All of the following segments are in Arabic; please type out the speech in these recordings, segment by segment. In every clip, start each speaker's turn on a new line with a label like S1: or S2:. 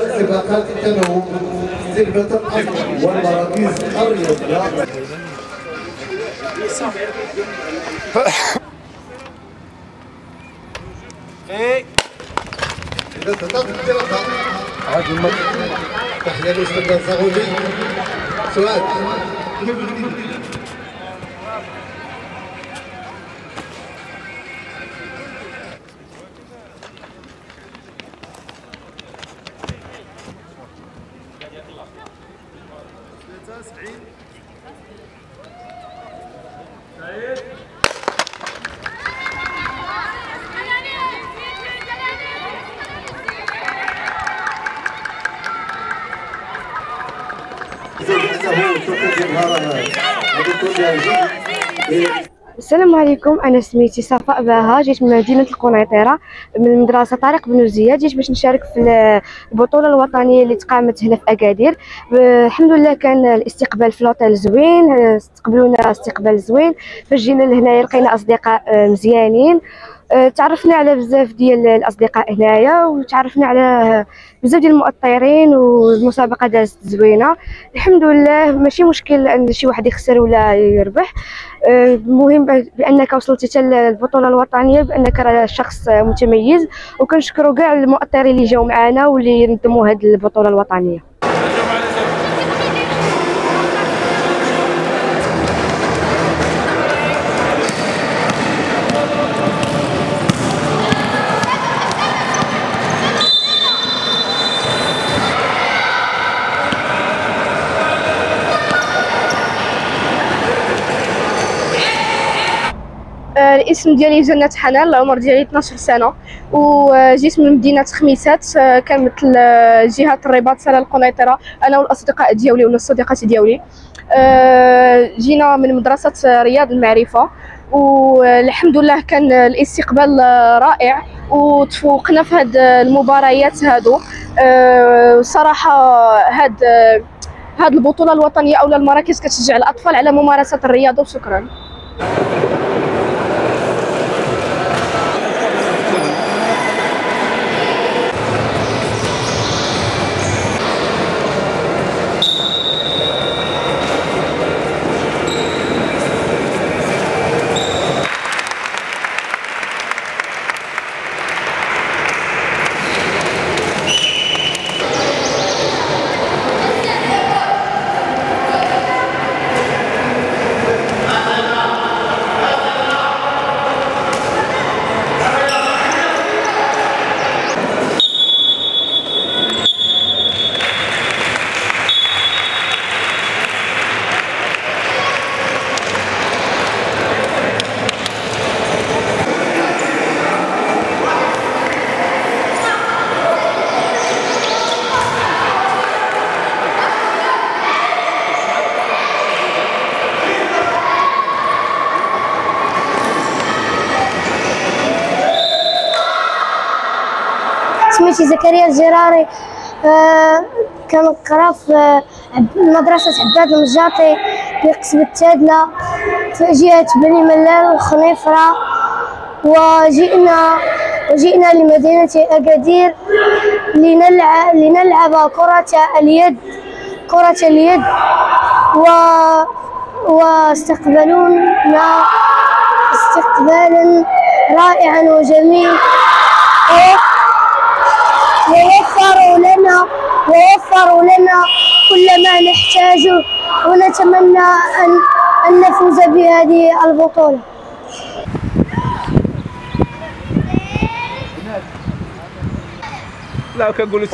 S1: سباقات التنوع استقبال الأصل والمراكز الرياضية. إذا تطلق الدراسة عاد تحية للأستاذ الزغوجي. سؤال
S2: السلام عليكم. انا سميتي صفاء باها، جيت من مدينه القنيطره من مدرسه طارق بن زياد. جيت باش نشارك في البطوله الوطنيه اللي تقامت هنا في اكادير. الحمد لله كان الاستقبال في لوطيل زوين، استقبلونا استقبال زوين. فاش جينا لهنايا لقينا اصدقاء مزيانين، تعرفنا على بزاف ديال الاصدقاء هنايا، وتعرفنا على بزاف ديال المؤطرين، والمسابقه دازت زوينه الحمد لله. ماشي مشكل ان شي واحد يخسر ولا يربح، المهم بانك وصلتي حتى للبطوله الوطنيه، بانك راه شخص متميز. وكنشكروا كاع المؤطرين اللي جاوا معنا واللي نظموا هذه البطوله الوطنيه. الاسم ديالي جنة حنان، العمر ديالي 12 سنه، وجيت من مدينه خميسات كنمثل جهه الرباط سنه القنيطره، انا والاصدقاء ديالي والصديقات ديالي. جينا من مدرسه رياض المعرفه، والحمد لله كان الاستقبال رائع، وتفوقنا في هاد المباريات هادو. صراحه هاد البطوله الوطنيه او المراكز كتشجع الاطفال على ممارسه الرياضه. وشكرا.
S3: سميتي زكريا الجراري، كنقرا في مدرسة عباد المجاطي في قسم التادلة في جهة بني ملال وخنيفرة. وجئنا لمدينة أكادير لنلعب كرة اليد واستقبلونا استقبالا رائعا وجميل، ووفروا لنا كل ما نحتاجه، ونتمنى أن نفوز بهذه البطولة.
S4: لا كنقولوا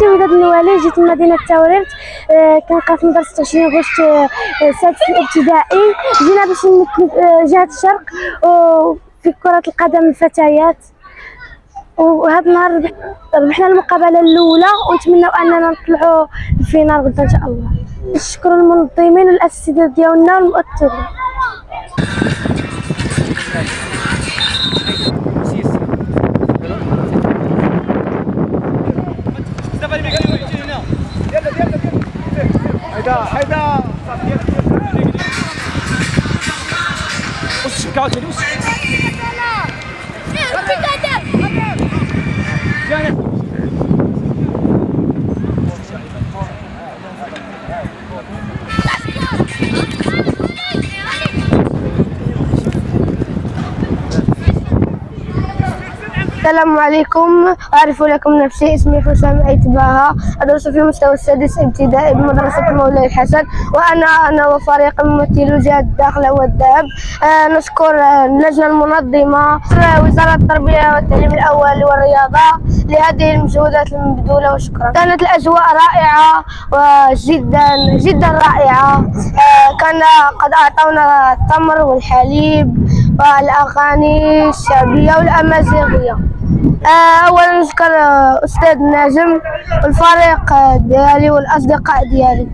S3: وداد النوالي. جيت من مدينة تاوريرت، كنقرا في مدرسة 20 غشت سادس الابتدائي. جينا باش نمثل جهة الشرق في كرة القدم الفتيات. وهذا النهار ربحنا المقابله الاولى ونتمنوا اننا نطلعوا الفينال غدا ان شاء الله. نشكر المنظمين والاساتذه ديالنا والمؤثرين.
S4: حيدا
S3: السلام عليكم، أعرف لكم نفسي. اسمي حسام أيتباها، أدرس في المستوى السادس ابتدائي بمدرسة مولاي الحسن، وأنا وفريق ممثل جهة الداخلة والذهب. نشكر اللجنة المنظمة، وزارة التربية والتعليم الأول والرياضة لهذه المجهودات المبذولة، وشكرا. كانت الأجواء رائعة وجدا جدا رائعة. كان قد أعطونا التمر والحليب والأغاني الشعبية والأمازيغية. أولا نشكر أستاذ ناجم والفريق ديالي والأصدقاء ديالي.